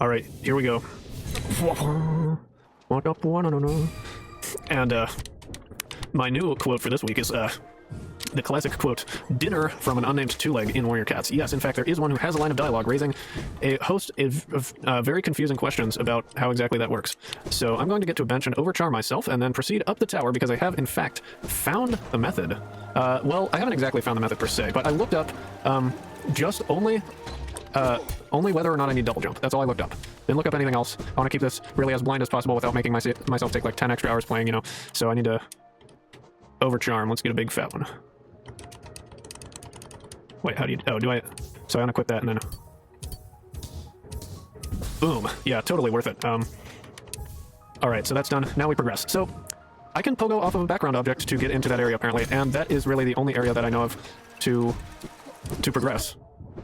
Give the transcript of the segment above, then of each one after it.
Alright, here we go. And, my new quote for this week is, the classic quote, "Dinner from an unnamed two-leg in Warrior Cats." Yes, in fact, there is one who has a line of dialogue raising a host of very confusing questions about how exactly that works. So I'm going to get to a bench and overchar myself and then proceed up the tower because I have, in fact, found the method. Well, I haven't exactly found the method per se, but I looked up just only whether or not I need double jump. That's all I looked up. Didn't look up anything else. I want to keep this really as blind as possible without making myself take like 10 extra hours playing, you know. So I need to overcharm. Let's get a big fat one. Wait, how do you... Oh, do I... So I'm gonna quit that and then... Boom. Yeah, totally worth it. Alright, so that's done. Now we progress. So, I can pogo off of a background object to get into that area, apparently, and that is really the only area that I know of to progress.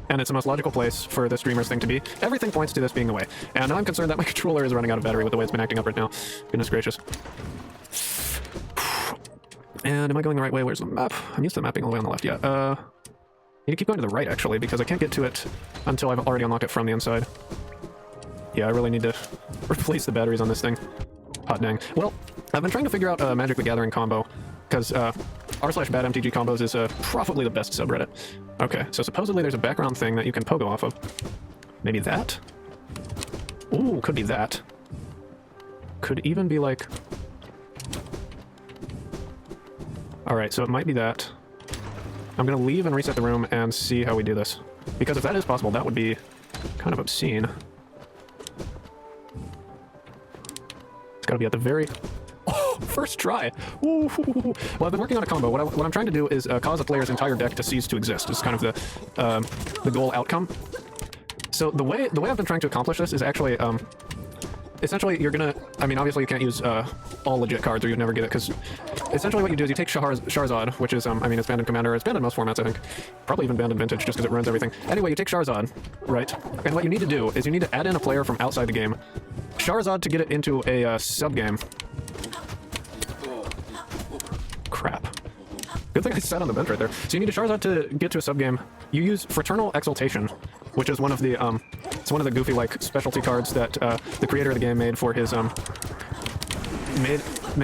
And it's the most logical place for the streamer's thing to be. Everything points to this being the way. And I'm concerned that my controller is running out of battery with the way it's been acting up right now. Goodness gracious. And am I going the right way? Where's the map? I'm used to the map being all the way on the left. Yeah, need to keep going to the right, actually, because I can't get to it until I've already unlocked it from the inside. Yeah, I really need to replace the batteries on this thing. Hot dang. Well, I've been trying to figure out a Magic the Gathering combo, because r/badmtg combos is probably the best subreddit. Okay, so supposedly there's a background thing that you can pogo off of. Maybe that? Ooh, could be that. Could even be like... Alright, so it might be that. I'm gonna leave and reset the room and see how we do this. Because if that is possible, that would be kind of obscene. It's gotta be at the very... Oh, first try! Ooh. Well, I've been working on a combo. What I'm trying to do is cause a player's entire deck to cease to exist. It's kind of the goal outcome. So the way I've been trying to accomplish this is actually... essentially, you're gonna... I mean, obviously you can't use all legit cards or you'd never get it, because essentially what you do is you take Charizard, which is, I mean, it's banned in Commander, it's banned in most formats, I think. Probably even banned in Vintage, just because it ruins everything. Anyway, you take Charizard, right? And what you need to do is you need to add in a player from outside the game. Charizard to get it into a sub-game. Crap. Good thing I sat on the bench right there. So you need a Charizard to get to a sub-game. You use Fraternal Exaltation, which is one of the, it's one of the goofy, like, specialty cards that the creator of the game made for his, made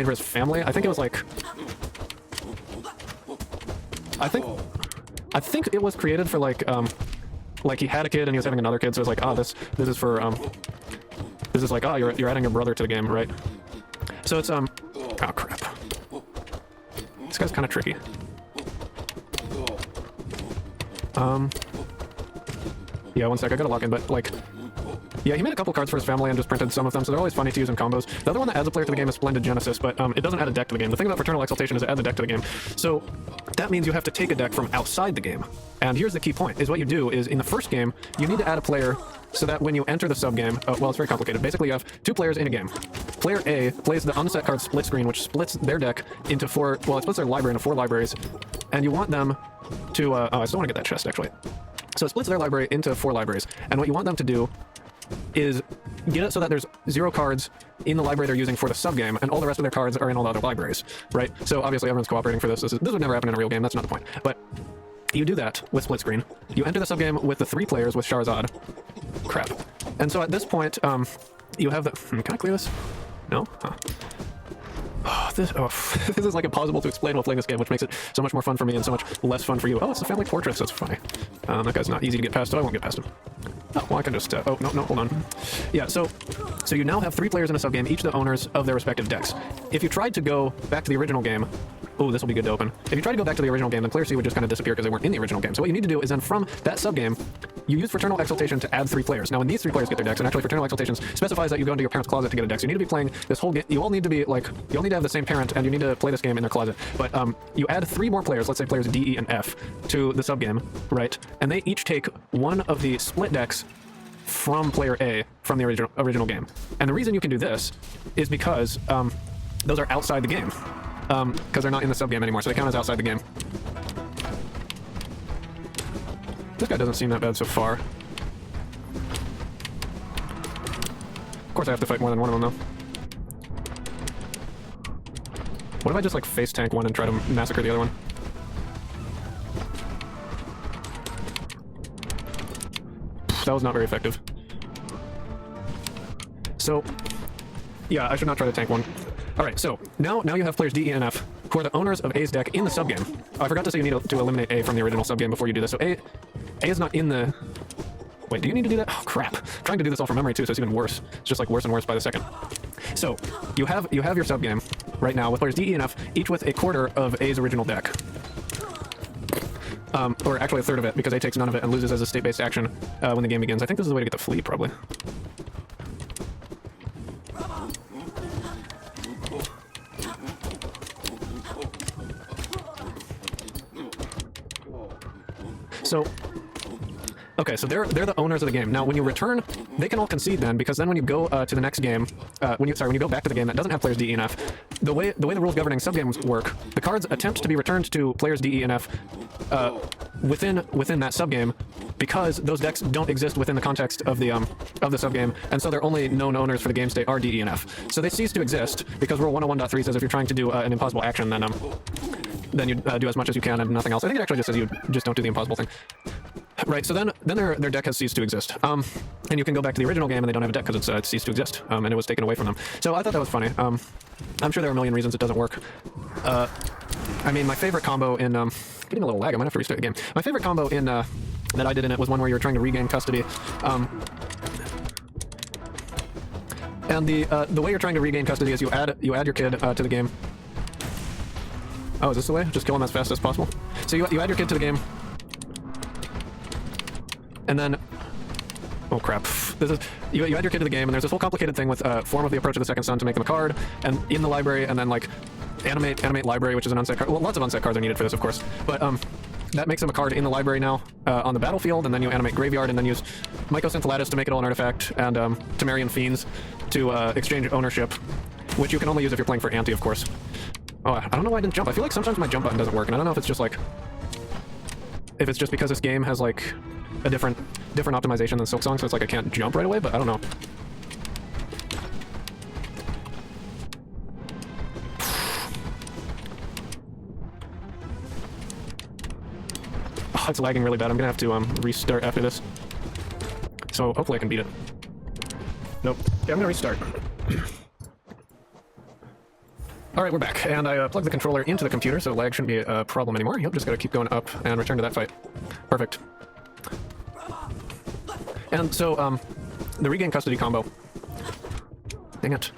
for his family. I think it was like... I think it was created for, like he had a kid and he was having another kid, so it's like, oh, this is for, this is like, oh, you're adding your brother to the game, right? So it's, oh, crap. This guy's kind of tricky. Yeah, one sec, I gotta lock in, but, like... Yeah, he made a couple cards for his family and just printed some of them, so they're always funny to use in combos. The other one that adds a player to the game is Splendid Genesis, but it doesn't add a deck to the game. The thing about Fraternal Exaltation is it adds a deck to the game. So that means you have to take a deck from outside the game. And here's the key point, is what you do is, in the first game, you need to add a player so that when you enter the sub-game... well, it's very complicated. Basically, you have two players in a game. Player A plays the unset card Split Screen, which splits their deck into four... Well, it splits their library into 4 libraries, and you want them to... oh, I still want to get that chest, actually. So it splits their library into 4 libraries, and what you want them to do is get it so that there's 0 cards in the library they're using for the sub-game, and all the rest of their cards are in all the other libraries, right? So obviously everyone's cooperating for this. This would never happen in a real game, that's not the point. But you do that with Split Screen. You enter the sub-game with the 3 players with Charizard. Crap. And so at this point, you have the... Can I clear this? No? Huh. This is like impossible to explain while playing this game, which makes it so much more fun for me and so much less fun for you. Oh, it's the family portrait, that's funny. That guy's not easy to get past, so I won't get past him. Oh, well, I can just... oh, no, hold on. Yeah, so you now have 3 players in a sub-game, each the owners of their respective decks. If you tried to go back to the original game... Oh, this will be good to open. If you try to go back to the original game, then player C would just kind of disappear because they weren't in the original game. So what you need to do is then from that sub-game, you use Fraternal Exaltation to add 3 players. Now when these 3 players get their decks, and actually Fraternal Exaltation specifies that you go into your parent's closet to get a deck, so you need to be playing this whole game. You all need to be like, you all need to have the same parent, and you need to play this game in their closet. But you add 3 more players, let's say players D, E, and F, to the sub-game, right? And they each take one of the split decks from player A from the original game. And the reason you can do this is because those are outside the game. Because they're not in the sub-game anymore, so they count as outside the game. This guy doesn't seem that bad so far. Of course I have to fight more than one of them, though. What if I just, like, face tank one and try to massacre the other one? That was not very effective. So, yeah, I should not try to tank one. Alright, so, now you have players D, E, and F, who are the owners of A's deck in the subgame. I forgot to say you need to eliminate A from the original subgame before you do this. So A is not in the... Wait, do you need to do that? Oh, crap. I'm trying to do this all from memory, too, so it's even worse. It's just, like, worse and worse by the second. So, you have your subgame right now with players D, E, and F, each with a quarter of A's original deck. Or actually a third of it, because A takes none of it and loses as a state-based action when the game begins. I think this is the way to get the fleet, probably. So, okay, so they're the owners of the game. Now, when you return, they can all concede then, because then when you go to the next game, when you go back to the game that doesn't have players D, E, and F, the way the rules governing subgames work, the cards attempt to be returned to players D, E, and F within that subgame, because those decks don't exist within the context of the subgame, and so their only known owners for the game state are D, E, and F. So they cease to exist because Rule 101.3 says if you're trying to do an impossible action, then you do as much as you can and nothing else. I think it actually just says you just don't do the impossible thing. Right, so then their deck has ceased to exist. And you can go back to the original game and they don't have a deck because it's ceased to exist, and it was taken away from them. So I thought that was funny. I'm sure there are a million reasons it doesn't work. I mean, my favorite combo in... getting a little lag, I might have to restart the game. My favorite combo in that I did in it was one where you were trying to regain custody. And the way you're trying to regain custody is you add your kid to the game. Oh, is this the way? Just kill him as fast as possible? So you add your kid to the game. And then... Oh, crap. This is you add your kid to the game, and there's this whole complicated thing with form of the Approach of the Second Sun to make them a card, and in the library, and then, like, animate library, which is an unset card. Well, lots of unset cards are needed for this, of course. But, that makes them a card in the library now, on the battlefield, and then you animate Graveyard, and then use Mycosynth to make it all an artifact, and Temerian Fiends to exchange ownership, which you can only use if you're playing for Ante, of course. Oh, I don't know why I didn't jump. I feel like sometimes my jump button doesn't work, and I don't know if it's just like... If it's just because this game has, like, a different optimization than Silksong, so it's like I can't jump right away, but I don't know. Oh, it's lagging really bad. I'm gonna have to restart after this. So hopefully I can beat it. Nope. Yeah, I'm gonna restart. Alright, we're back, and I plugged the controller into the computer, so lag shouldn't be a problem anymore. Yep, just gotta keep going up and return to that fight. Perfect. And so, the regain custody combo. Dang it.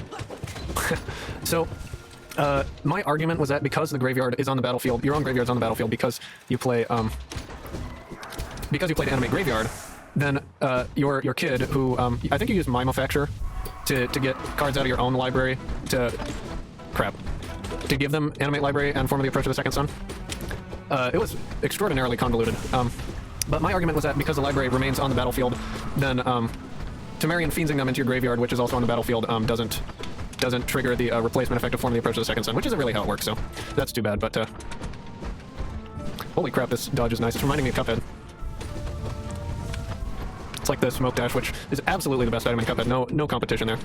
So, my argument was that because the graveyard is on the battlefield, your own graveyard's on the battlefield because you play, because you played Animate Graveyard, then, your kid, who, I think you used Mimofacture to get cards out of your own library to... Crap. To give them Animate Library and Form of the Approach of the Second Sun. It was extraordinarily convoluted. But my argument was that because the library remains on the battlefield, then Temerian Fiendsing them into your graveyard, which is also on the battlefield, doesn't trigger the replacement effect of Form of the Approach of the Second Sun, which isn't really how it works, so that's too bad, but... Holy crap, this dodge is nice. It's reminding me of Cuphead. It's like the Smoke Dash, which is absolutely the best item in Cuphead. No competition there.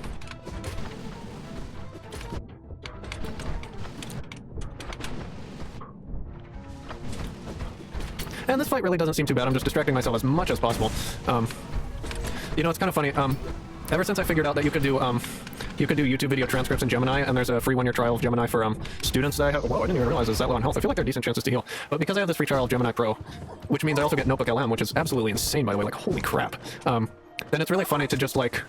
And this fight really doesn't seem too bad. I'm just distracting myself as much as possible. You know, it's kind of funny. Ever since I figured out that you could do YouTube video transcripts in Gemini, and there's a free 1-year trial of Gemini for students that I have. Whoa, I didn't even realize it's that low on health. I feel like there are decent chances to heal. But because I have this free trial of Gemini Pro, which means I also get Notebook LM, which is absolutely insane, by the way. Like, holy crap. Then it's really funny to just, like,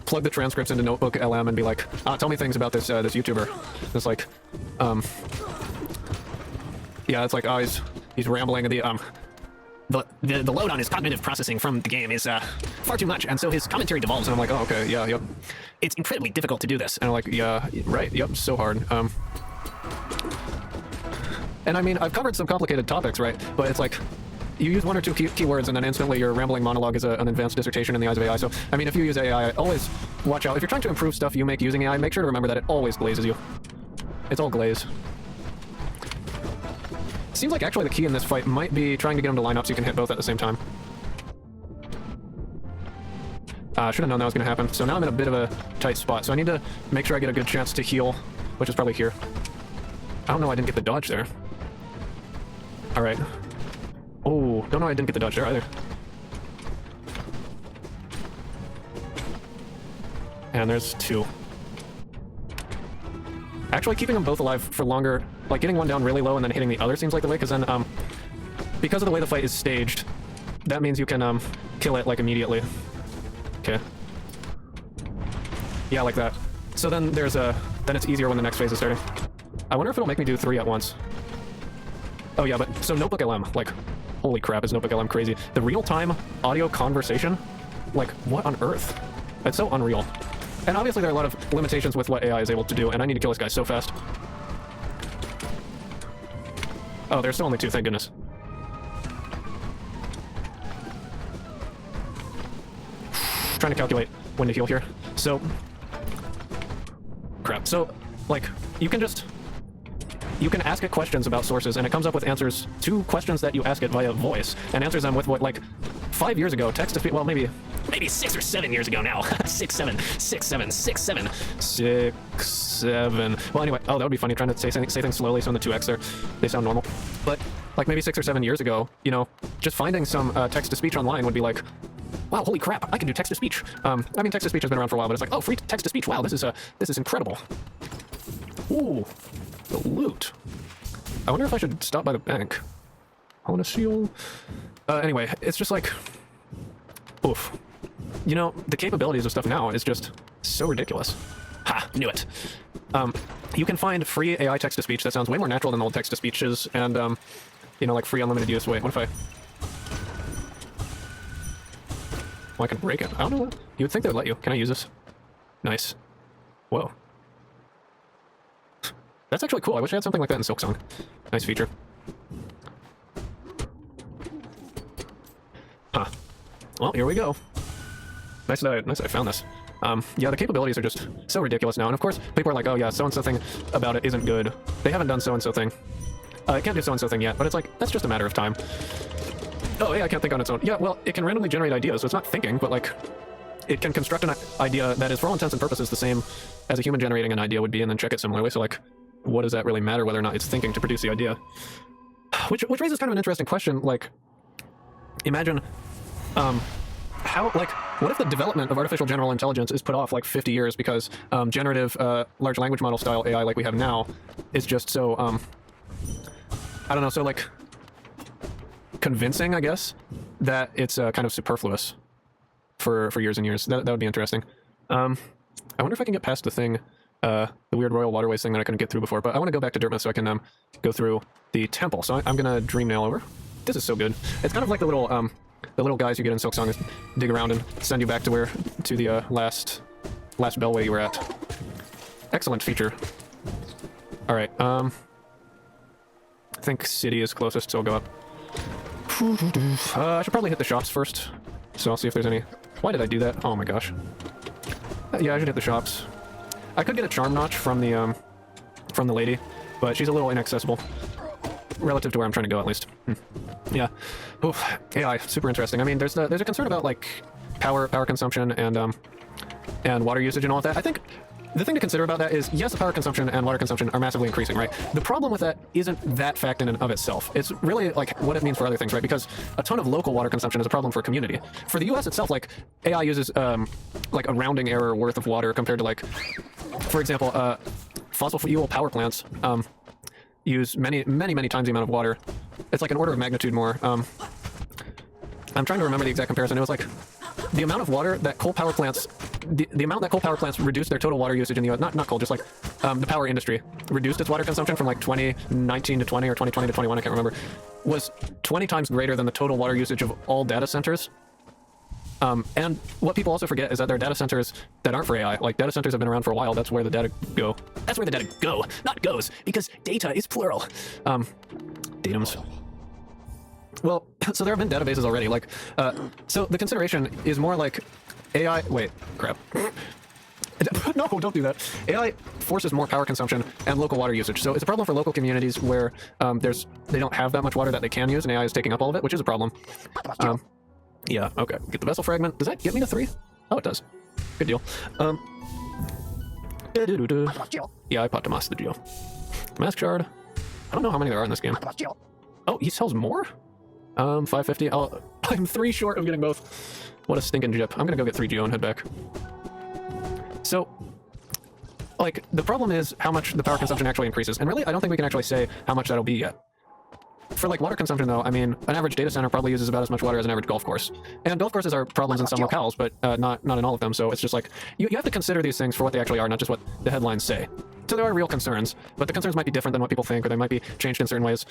plug the transcripts into Notebook LM and be like, tell me things about this YouTuber. It's like, yeah, it's like, he's rambling, and the load on his cognitive processing from the game is far too much, and so his commentary devolves, and I'm like, oh, okay, yeah, yep. It's incredibly difficult to do this. And I'm like, yeah, right, yep, so hard. And I mean, I've covered some complicated topics, right? But it's like, you use one or two keywords, and then instantly your rambling monologue is an advanced dissertation in the eyes of AI. So, I mean, if you use AI, always watch out. If you're trying to improve stuff you make using AI, make sure to remember that it always glazes you. It's all glaze. Seems like actually the key in this fight might be trying to get him to line up so you can hit both at the same time. Should have known that was going to happen. So now I'm in a bit of a tight spot, so I need to make sure I get a good chance to heal, which is probably here. I don't know, I didn't get the dodge there. Alright. Oh, don't know I didn't get the dodge there either. And there's 2. Actually, keeping them both alive for longer, like getting one down really low and then hitting the other seems like the way, because then, because of the way the fight is staged, that means you can, kill it, like, immediately. Okay. Yeah, like that. So then there's then it's easier when the next phase is starting. I wonder if it'll make me do 3 at once. Oh yeah, but, so Notebook LM, like, holy crap, is Notebook LM crazy. The real-time audio conversation? Like, what on earth? It's so unreal. And obviously there are a lot of limitations with what AI is able to do, and I need to kill this guy so fast. Oh, there's still only 2, thank goodness. Trying to calculate when to heal here. So... crap. So, like, you can ask it questions about sources, and it comes up with answers to questions that you ask it via voice, and answers them with what, like, 5 years ago, text-to-speech, well, maybe 6 or 7 years ago now. 6, 7. Well, anyway, oh, that would be funny, trying to say things slowly, so in the 2x they sound normal. But, like, maybe 6 or 7 years ago, you know, just finding some text-to-speech online would be like, wow, holy crap, I can do text-to-speech. I mean, text-to-speach has been around for a while, but it's like, oh, free text-to-speech, wow, this is incredible. Ooh, the loot. I wonder if I should stop by the bank. I want to seal. Anyway, it's just like, oof. You know, the capabilities of stuff now is just so ridiculous. Ha, knew it. You can find free AI text-to-speech that sounds way more natural than old text-to-speeches, and, you know, like free unlimited use. Wait, what if I... well, I can break it. I don't know. You would think they would let you. Can I use this? Nice. Whoa. That's actually cool. I wish I had something like that in Silksong. Nice feature. Huh. Well, here we go. Nice that I found this. Yeah, the capabilities are just so ridiculous now. And of course, people are like, oh yeah, so-and-so thing about it isn't good. They haven't done so-and-so thing. It can't do so-and-so thing yet, but it's like, that's just a matter of time. Oh, yeah, I can't think on its own. Yeah, well, it can randomly generate ideas, so it's not thinking, but like, it can construct an idea that is, for all intents and purposes, the same as a human generating an idea would be, and then check it similarly. So like, what does that really matter whether or not it's thinking to produce the idea? Which raises kind of an interesting question, like, imagine, what if the development of artificial general intelligence is put off like 50 years because generative large language model style AI like we have now is just so, I don't know, so like convincing, I guess, that it's kind of superfluous for years and years. That would be interesting. I wonder if I can get past the thing, the weird Royal Waterways thing that I couldn't get through before, but I want to go back to Dirtmouth so I can go through the temple. So I'm going to dream nail over. This is so good. It's kind of like the little guys you get in Silksong dig around and send you back to the last Bellway you were at. Excellent feature. All right. I think city is closest, so I'll go up. I should probably hit the shops first, so I'll see if there's any. Why did I do that? Oh my gosh. Yeah, I should hit the shops. I could get a charm notch from the lady, but she's a little inaccessible relative to where I'm trying to go, at least. Yeah. Oof. AI, super interesting. I mean, there's a concern about like power consumption and water usage and all of that. I think the thing to consider about that is, yes, the power consumption and water consumption are massively increasing, right? The problem with that isn't that fact in and of itself. It's really like what it means for other things, right? Because a ton of local water consumption is a problem for a community. For the US itself, like AI uses like a rounding error worth of water compared to like, for example, fossil fuel power plants use many times the amount of water. It's like an order of magnitude more. I'm trying to remember the exact comparison. It was like the amount of water that coal power plants, the amount that coal power plants reduced their total water usage in the US, not coal, just like the power industry reduced its water consumption from like 2019 to 20 or 2020 to 21, I can't remember, was 20 times greater than the total water usage of all data centers. And what people also forget is that there are data centers that aren't for AI. Like, data centers have been around for a while. That's where the data go. That's where the data go, not goes, because data is plural. Datums. Well, so there have been databases already. Like, so the consideration is more like AI... Wait, crap. No, don't do that. AI forces more power consumption and local water usage. So it's a problem for local communities where they don't have that much water that they can use, and AI is taking up all of it, which is a problem. Yeah, okay. Get the vessel fragment. Does that get me to 3? Oh, it does. Good deal. Yeah, I popped a Master Geo. Mask Shard. I don't know how many there are in this game. Oh, he sells more? 550. I'm 3 short of getting both. What a stinking jip. I'm gonna go get 3 Geo and head back. So, like, the problem is how much the power consumption actually increases. And really, I don't think we can actually say how much that'll be yet. For like water consumption though, I mean, an average data center probably uses about as much water as an average golf course. And golf courses are problems in some locales, but not in all of them. So it's just like, you have to consider these things for what they actually are, not just what the headlines say. So there are real concerns, but the concerns might be different than what people think, or they might be changed in certain ways.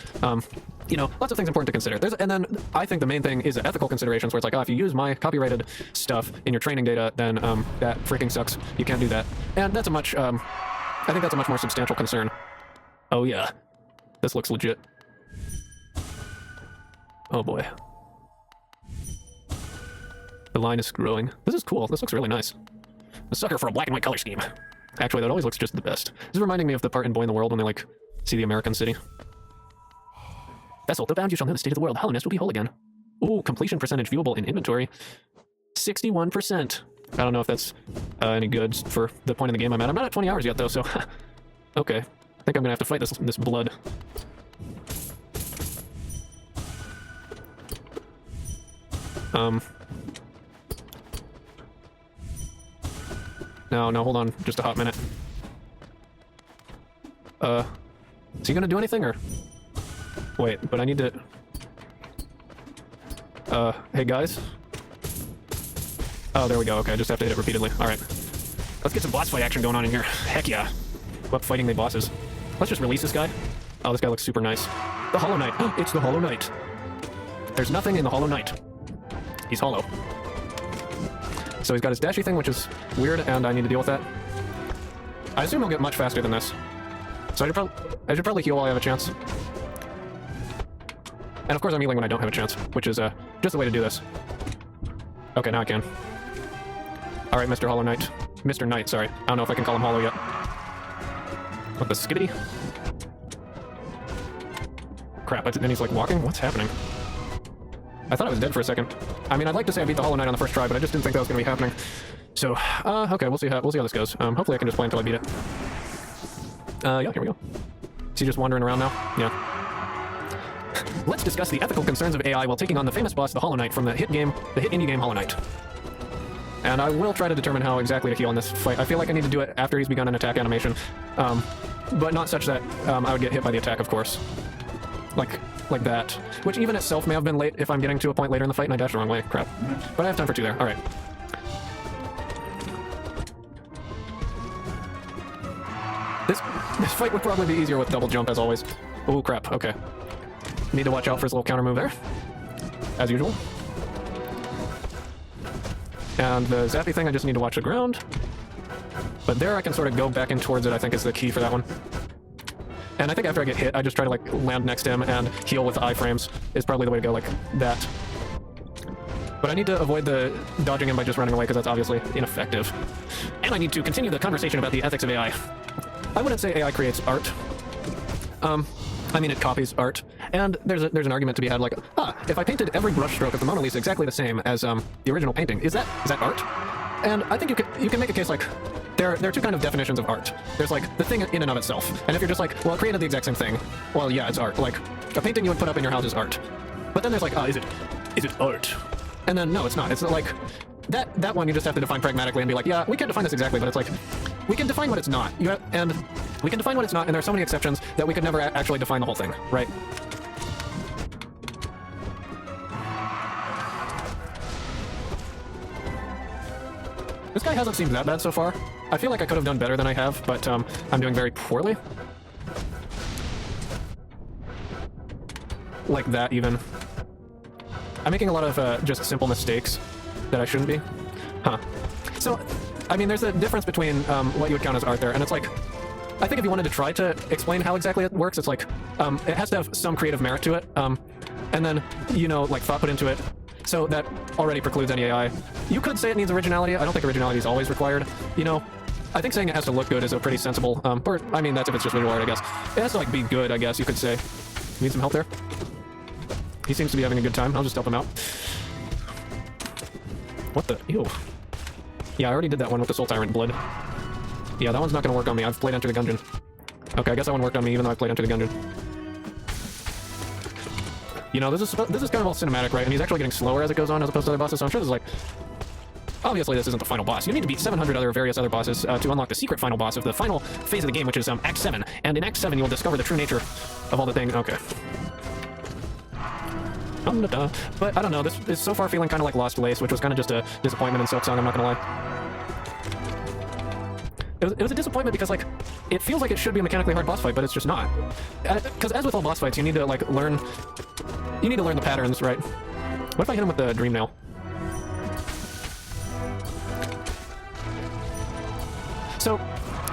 You know, lots of things important to consider. And then I think the main thing is ethical considerations, where it's like, oh, if you use my copyrighted stuff in your training data, then that freaking sucks. You can't do that. And that's a much, I think that's a much more substantial concern. Oh yeah, this looks legit. Oh boy. The line is growing. This is cool. This looks really nice. A sucker for a black and white color scheme. Actually, that always looks just the best. This is reminding me of the part in Boy in the World when they, like, see the American city. Vessel, though bound, you shall know the state of the world. Hollowness will be whole again. Ooh, completion percentage viewable in inventory. 61%. I don't know if that's any good for the point in the game I'm at. I'm not at 20 hours yet, though, so... okay. I think I'm gonna have to fight this blood. No, hold on. Just a hot minute. Is he gonna do anything, or? Wait, but I need to... hey guys? Oh, there we go. Okay, I just have to hit it repeatedly. Alright. Let's get some boss fight action going on in here. Heck yeah. What fighting they bosses. Let's just release this guy. Oh, this guy looks super nice. The Hollow Knight. It's the Hollow Knight. There's nothing in the Hollow Knight. He's hollow. So he's got his dashy thing, which is weird, and I need to deal with that. I assume he'll get much faster than this. So I should probably heal while I have a chance. And of course I'm healing when I don't have a chance, which is just the way to do this. Okay, now I can. Alright, Mr. Hollow Knight. Mr. Knight, sorry. I don't know if I can call him Hollow yet. What the skibbity? Crap, and he's like walking? What's happening? I thought I was dead for a second. I mean, I'd like to say I beat the Hollow Knight on the first try, but I just didn't think that was going to be happening. So, okay, we'll see how this goes. Hopefully I can just play until I beat it. Yeah, here we go. Is he just wandering around now? Yeah. Let's discuss the ethical concerns of AI while taking on the famous boss, the Hollow Knight, from the hit indie game Hollow Knight. And I will try to determine how exactly to heal in this fight. I feel like I need to do it after he's begun an attack animation, but not such that I would get hit by the attack, of course. Like that. Which even itself may have been late if I'm getting to a point later in the fight and I dashed the wrong way. Crap. But I have time for 2 there. Alright. This fight would probably be easier with double jump, as always. Oh, crap. Okay. Need to watch out for his little counter move there. As usual. And the zappy thing, I just need to watch the ground. But there I can sort of go back in towards it, I think is the key for that one. And I think after I get hit, I just try to, like, land next to him and heal with the iframes is probably the way to go, like that. But I need to avoid the dodging him by just running away, because that's obviously ineffective. And I need to continue the conversation about the ethics of AI. I wouldn't say AI creates art. I mean, it copies art. And there's an argument to be had, like, if I painted every brushstroke of the Mona Lisa exactly the same as the original painting, is that art? And I think you can make a case like, there are 2 kind of definitions of art. There's like the thing in and of itself. And if you're just like, well, it created the exact same thing, well, yeah, it's art. Like, a painting you would put up in your house is art. But then there's like, is it art? And then no, it's not. It's like that one you just have to define pragmatically and be like, yeah, we can't define this exactly, but it's like, we can define what it's not. And we can define what it's not, and there are so many exceptions that we could never actually define the whole thing, right? This guy hasn't seemed that bad so far. I feel like I could have done better than I have, but I'm doing very poorly. Like that, even. I'm making a lot of just simple mistakes that I shouldn't be. Huh. So, I mean, there's a difference between what you would count as art there, and it's like, I think if you wanted to try to explain how exactly it works, it's like, it has to have some creative merit to it, and then, you know, like thought put into it. So that already precludes any AI. You could say it needs originality. I don't think originality is always required. You know, I think saying it has to look good is a pretty sensible, or, I mean, that's if it's just visual art, I guess. It has to, like, be good, I guess, you could say. Need some help there? He seems to be having a good time. I'll just help him out. What the? Ew. Yeah, I already did that one with the Soul Tyrant blood. Yeah, that one's not gonna work on me. I've played Enter the Gungeon. Okay, I guess that one worked on me even though I played Enter the Gungeon. You know, this is kind of all cinematic, right? And he's actually getting slower as it goes on as opposed to other bosses, so I'm sure this is like... obviously this isn't the final boss. You need to beat 700 various other bosses to unlock the secret final boss of the final phase of the game, which is Act 7. And in Act 7, you'll discover the true nature of all the things. Okay. But I don't know, this is so far feeling kind of like Lost Lace, which was kind of just a disappointment in Silksong, I'm not gonna lie. It was a disappointment because, like, it feels like it should be a mechanically hard boss fight, but it's just not. Because as with all boss fights, you need to, like, learn... You need to learn the patterns, right? What if I hit him with the Dream Nail? So,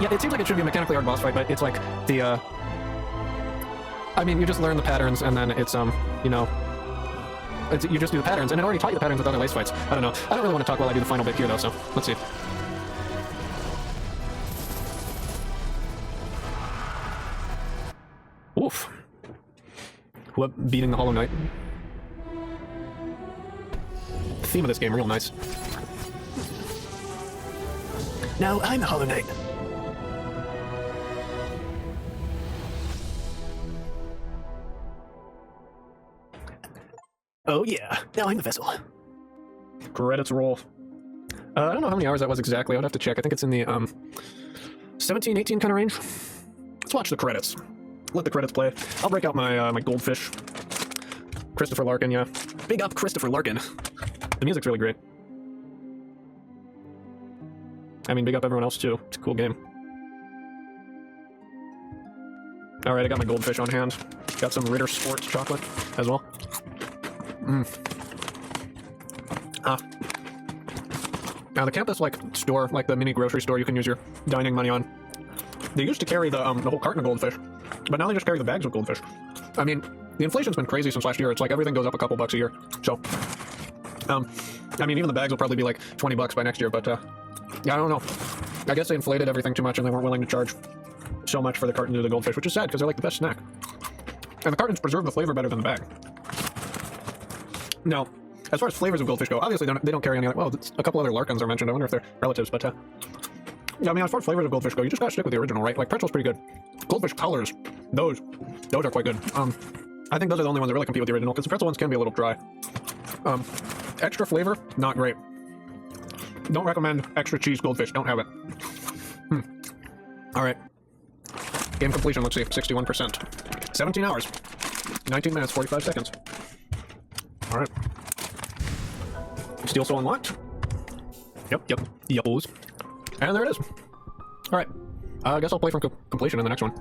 yeah, it seems like it should be a mechanically hard boss fight, but it's like the, I mean, you just learn the patterns, and then it's, you know... you just do the patterns, and it already taught you the patterns with other Lace fights. I don't know. I don't really want to talk while I do the final bit here, though, so let's see. Oof. What, beating the Hollow Knight? The theme of this game, real nice. Now I'm the Hollow Knight. Oh yeah, now I'm the vessel. Credits roll. I don't know how many hours that was exactly. I would have to check. I think it's in the 17, 18 kind of range. Let's watch the credits. Let the credits play. I'll break out my my goldfish. Christopher Larkin, yeah. Big up Christopher Larkin. The music's really great. I mean, big up everyone else too. It's a cool game. Alright, I got my goldfish on hand. Got some Ritter Sports chocolate as well. Now the campus store, like the mini grocery store you can use your dining money on. They used to carry the whole carton of goldfish, but now they just carry the bags of goldfish. I mean, the inflation's been crazy since last year. It's like everything goes up a couple bucks a year. So, I mean, even the bags will probably be like $20 by next year. But yeah, I don't know. I guess they inflated everything too much, and they weren't willing to charge so much for the carton of the goldfish, which is sad because they're like the best snack. And the cartons preserve the flavor better than the bag. Now, as far as flavors of goldfish go, obviously they don't carry any. Well, a couple other Larkins are mentioned. I wonder if they're relatives, but yeah, I mean, as far as flavors of goldfish go, you just gotta stick with the original, right? Like pretzel's pretty good. Goldfish colors, those are quite good. I think those are the only ones that really compete with the original because the pretzel ones can be a little dry. Extra flavor, not great. Don't recommend extra cheese goldfish. Don't have it. All right. Game completion. Let's see, 61%. 17 hours, 19 minutes, 45 seconds. All right. Steel Soul unlocked. Yep. And there it is. All right. I guess I'll play from completion in the next one.